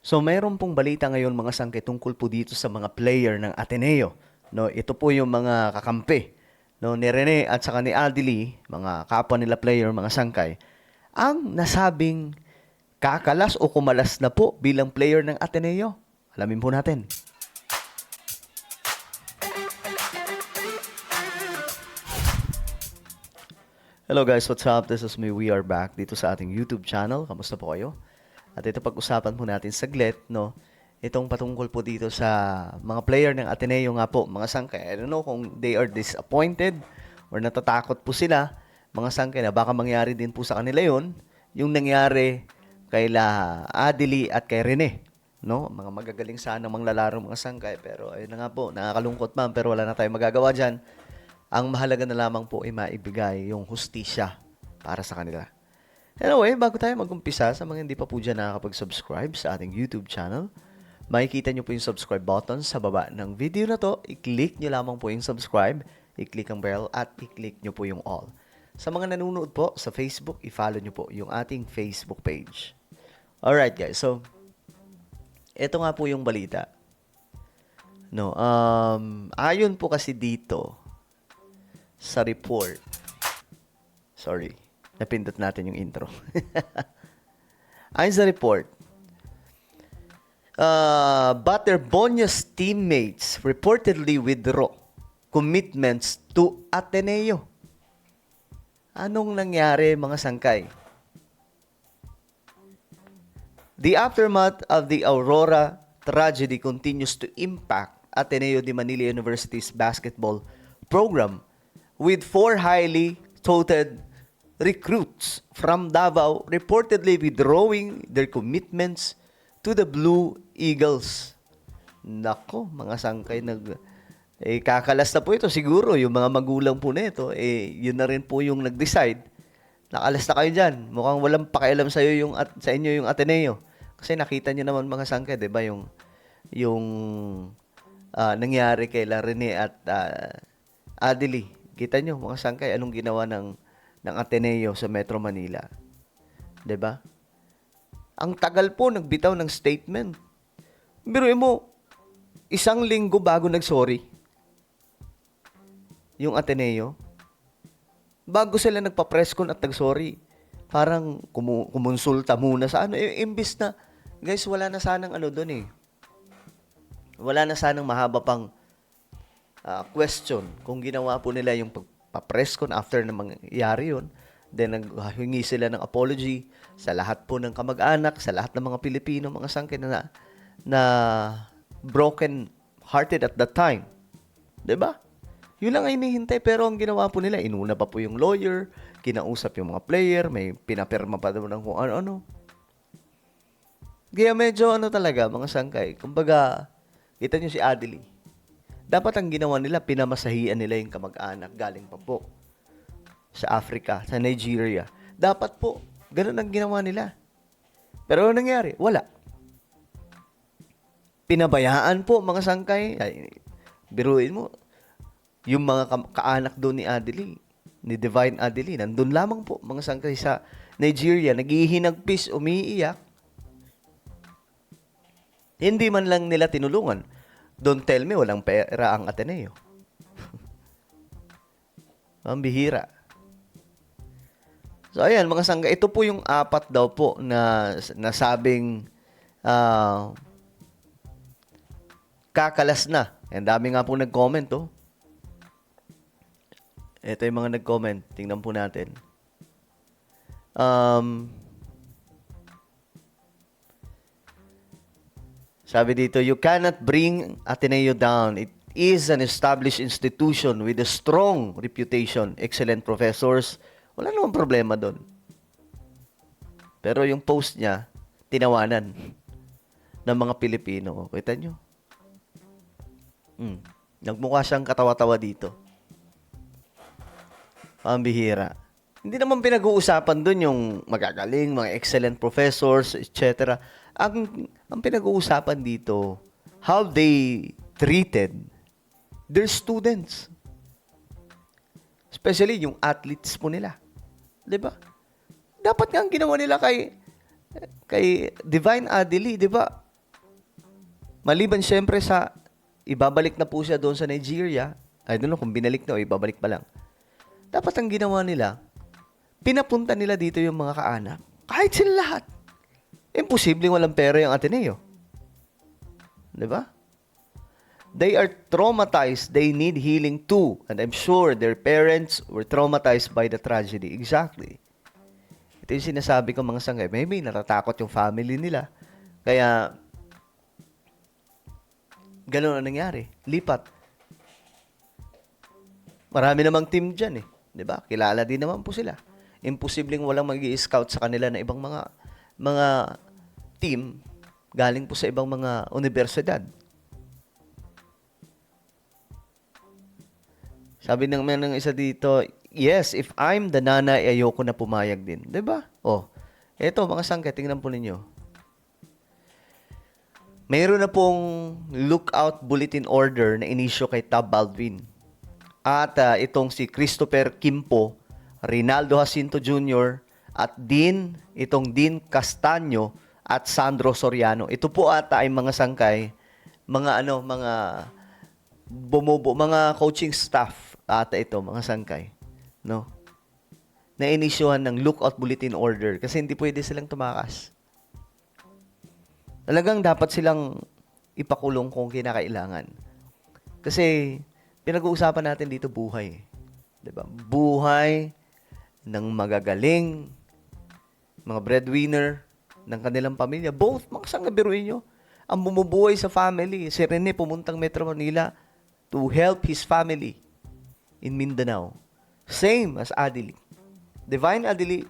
So mayroon pong balita ngayon mga sangkay tungkol po dito sa mga player ng Ateneo. No, ito po yung mga kakampi no ni Rene at saka ni Adili, mga kapwa nila player, mga sangkay, ang nasabing kakalas o kumalas na po bilang player ng Ateneo. Alamin po natin. Hello guys, what's up? This is me. We are back dito sa ating YouTube channel. Kamusta po kayo? At ito pag-usapan po natin saglit, no? Itong patungkol po dito sa mga player ng Ateneo nga po, mga sangkay. I don't know kung they are disappointed or natatakot po sila, mga sangkay, na baka mangyari din po sa kanila yon yung nangyari kay La Adili at kay Rene. No? Mga magagaling sana mga lalaro, mga sangkay. Pero ayun na nga po, nakakalungkot man, pero wala na tayong magagawa dyan. Ang mahalaga na lamang po ay maibigay yung hustisya para sa kanila. Anyway, bago tayo mag-umpisa, sa mga hindi pa po dyan nakakapag-subscribe sa ating YouTube channel, makikita nyo po yung subscribe button sa baba ng video na to. I-click nyo lamang po yung subscribe, i-click ang bell, at i-click nyo po yung all. Sa mga nanonood po sa Facebook, i-follow nyo po yung ating Facebook page. Alright guys, so, ito nga po yung balita. No, ayon po kasi dito sa report. Sorry, napindot natin yung intro. Ayon sa report, Butterbonia's teammates reportedly withdraw commitments to Ateneo. Anong nangyari, mga sangkay? The aftermath of the Aurora tragedy continues to impact Ateneo de Manila University's basketball program, with 4 highly touted recruits from Davao reportedly withdrawing their commitments to the Blue Eagles. Nako, mga sangkay, kakalas na po ito siguro. Yung mga magulang po nito, yun na rin po yung nag-decide. Nakalas na kayo dyan. Mukhang walang pakialam sa inyo yung Ateneo. Kasi nakita nyo naman, mga sangkay, di ba, yung nangyari kay Rene at Adili. Kita nyo, mga sangkay, anong ginawa ng Ateneo sa Metro Manila. 'Di ba? Ang tagal po nagbitaw ng statement. Biruin mo, 1 linggo bago nag-sorry yung Ateneo. Bago sila nagpa-press con at nag-sorry. Parang kumonsulta muna sa imbis na, guys, wala na sanang doon eh. Wala na sanang mahaba pang question kung ginawa po nila yung pagpa-press con after na mangyari yun. Then naghingi sila ng apology sa lahat po ng kamag-anak, sa lahat ng mga Pilipino, mga sangkay na broken hearted at that time. 'Di ba? Yun lang ay hinihintay, pero ang ginawa po nila, inuna pa po yung lawyer, kinausap yung mga player, may pinapirma pa daw ng kung ano-ano. Kaya medyo talaga, mga sangkay. Kumbaga, kita nyo si Adili. Dapat ang ginawa nila, pinamasahian nila yung kamag-anak galing pa po sa Africa, sa Nigeria. Dapat po, ganun ang ginawa nila. Pero ano nangyari? Wala. Pinabayaan po, mga sangkay. Ay, biruin mo, yung mga kaanak doon ni Adili, ni Divine Adili, nandun lamang po, mga sangkay, sa Nigeria, naghihinagpis, umiiyak. Hindi man lang nila tinulungan. Don't tell me walang pera ang Ateneo. Ang bihira. So ayan, mga sangga, ito po yung 4 daw po na nasabing kakalas na. Ang dami nga po nag-comment, oh. Ito yung mga nag-comment. Tingnan po natin. Sabi dito, you cannot bring Ateneo down. It is an established institution with a strong reputation, excellent professors. Wala namang problema doon. Pero yung post niya, tinawanan ng mga Pilipino. Kita nyo? Nagmukha siyang katawa-tawa dito. Ang bihira. Hindi naman pinag-uusapan doon yung magagaling, mga excellent professors, etc. Ang pinag-uusapan dito, how they treated their students. Especially yung athletes po nila. 'Di ba? Dapat nga ang ginawa nila kay Divine Adili, 'di ba? Maliban siyempre sa ibabalik na po siya doon sa Nigeria. I don't know kung binalik na o ibabalik pa lang. Dapat ang ginawa nila, pinapunta nila dito yung mga kaanak. Kahit sila lahat. Imposibleng walang pera yung Ateneo. Di ba? They are traumatized. They need healing too. And I'm sure their parents were traumatized by the tragedy. Exactly. Ito yung sinasabi ko mga sangay. Maybe natatakot yung family nila. Kaya, ganun ang nangyari. Lipat. Marami namang team dyan eh. Di ba? Kilala din naman po sila. Imposibleng walang mag-i-scout sa kanila na ibang mga team galing po sa ibang mga universidad. Sabi ng isa dito, yes, if I'm the nanay, ayoko na pumayag din. 'Di ba? Oh, eto mga sangkay, tingnan po ninyo. Mayroon na pong lookout bulletin order na inisyo kay Tab Baldwin. At itong si Christopher Kimpo, Rinaldo Jacinto Jr., at itong Dean Castaño at Sandro Soriano. Ito po ata ay mga sangkay, mga mga coaching staff ata ito, mga sangkay, no? Na inisyuhan ng lookout bulletin order kasi hindi pwede silang tumakas. Talagang dapat silang ipakulong kung kinakailangan. Kasi pinag-uusapan natin dito buhay. 'Di ba? Buhay ng magagaling mga breadwinner ng kanilang pamilya. Both, mga sangkay, biruin nyo. Ang bumubuhay sa family, si Rene pumuntang Metro Manila to help his family in Mindanao. Same as Adili. Divine Adili,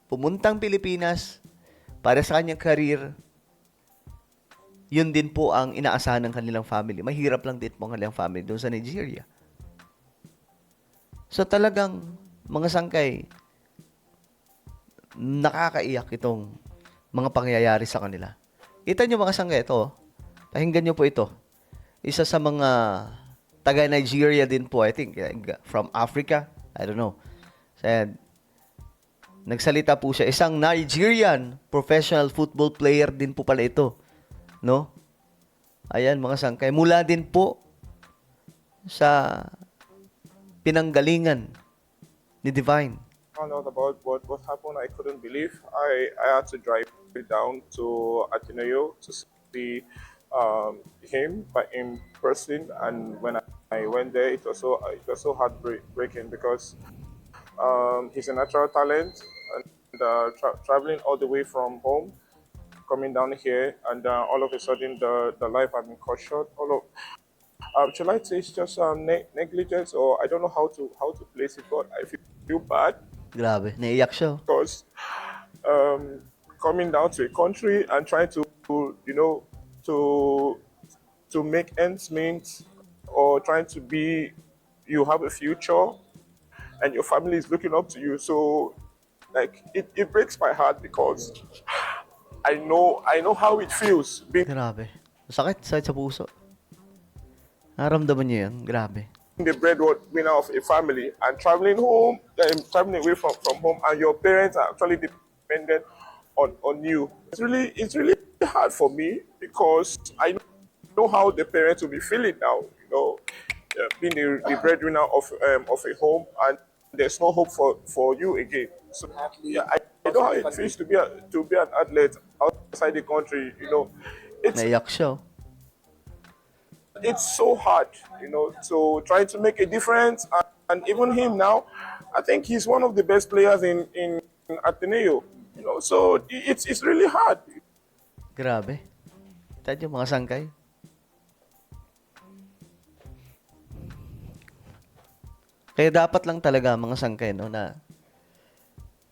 pumuntang Pilipinas para sa kanyang career. Yun din po ang inaasahan ng kanilang family. Mahirap lang din po ang kanilang family doon sa Nigeria. So talagang, mga sangkay, nakakaiyak itong mga pangyayari sa kanila. Kita nyo mga sangkay, ito. Pakinggan nyo po ito. Isa sa mga taga-Nigeria din po, I think, from Africa. I don't know. Said, nagsalita po siya. Isang Nigerian professional football player din po pala ito. No? Ayan, mga sangkay. Mula din po sa pinanggalingan ni Divine. Found out about what happened, I couldn't believe. I had to drive down to Ateneo to see him in person, and when I went there, it was so heartbreaking because he's a natural talent, and traveling all the way from home, coming down here, and all of a sudden the life had been cut short. Should I say it's just negligence, or I don't know how to place it, but I feel bad Grabe, naiyak siya. because coming down to a country and trying to to to make ends meet, or trying to be, you have a future and your family is looking up to you, so like it breaks my heart because I know how it feels being Grabe. Sakit sa puso. Naramdaman niyo yan? Grabe. the breadwinner of a family and traveling traveling away from home, and your parents are actually dependent on you. It's really hard for me because I know how the parents will be feeling now. Being the breadwinner of a home, and there's no hope for you again. So yeah, I know how it feels to be an athlete outside the country. It's Naiyak siya. it's so hard, to try to make a difference. And even him now, I think he's one of the best players in Ateneo. So it's really hard. Grabe. Ito yung mga sangkay. Kaya dapat lang talaga mga sangkay, no, na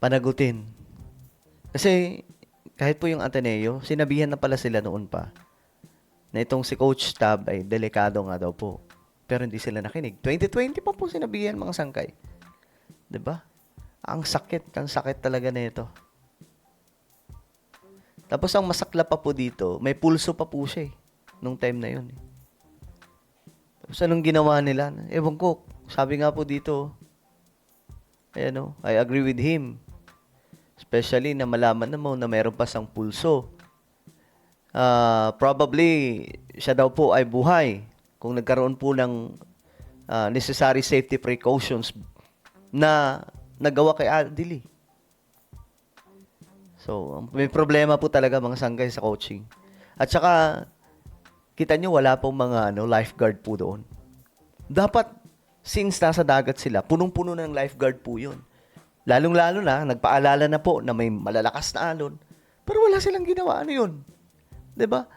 panagutin. Kasi kahit po yung Ateneo, sinabihan na pala sila noon pa na itong si Coach Tab ay delikado nga daw po. Pero hindi sila nakinig. 2020 pa po sinabihan mga sangkay. 'Di ba? Ang sakit talaga nito. Tapos ang masakla pa po dito, may pulso pa po siya nung time na yun. Tapos anong ginawa nila? Ewan ko, sabi nga po dito, ayan I agree with him. Especially na malaman na mo na mayroon pa sang pulso. Probably siya daw po ay buhay kung nagkaroon po ng necessary safety precautions na nagawa kay Adili. So, may problema po talaga mga sanggay sa coaching. At saka, kita nyo wala pong mga lifeguard po doon. Dapat, since nasa dagat sila, punong-puno ng lifeguard po yun. Lalong-lalo na, nagpaalala na po na may malalakas na alon. Pero wala silang ginawa. Ano yun? 'Di ba?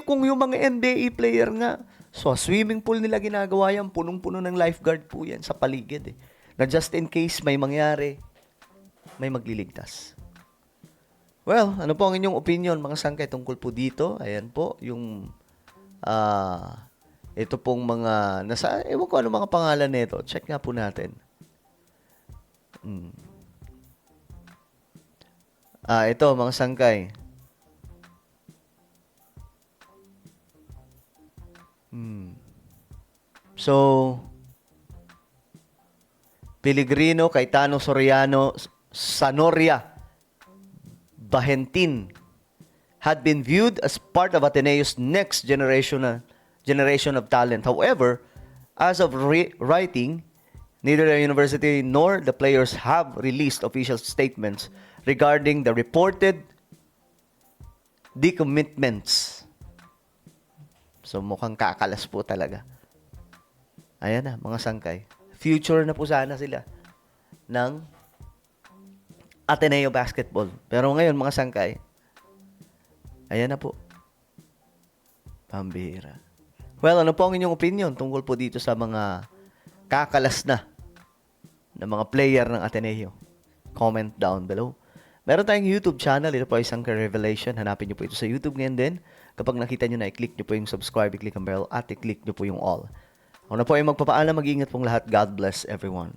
Kung yung mga NBA player nga, so swimming pool nila ginagawa yan, punong-puno ng lifeguard po yan sa paligid eh. Na just in case may mangyari, may magliligtas. Well, ano po ang inyong opinion mga sangkay tungkol po dito? Ayan po, yung ito pong mga, ewan ko ano mga pangalan nito. Check nga po natin. Ito mga sangkay. So, Pellegrino, Cayetano, Soriano, Sanoria, Bahentin had been viewed as part of Ateneo's next generation of talent. However, as of writing, neither the university nor the players have released official statements regarding the reported decommitments. So mukhang kakalas po talaga. Ayan na, mga sangkay. Future na po sana sila ng Ateneo Basketball. Pero ngayon, mga sangkay, ayan na po. Pambihira. Well, ano po ang inyong opinion tungkol po dito sa mga kakalas na mga player ng Ateneo? Comment down below. Meron tayong YouTube channel. Ito po ay Sangkay Revelation. Hanapin nyo po ito sa YouTube ngayon din. Kapag nakita nyo na, i-click nyo po yung subscribe, i-click ang bell, at i-click nyo po yung all. Ako na po ay magpapaalam. Mag-iingat pong lahat. God bless everyone.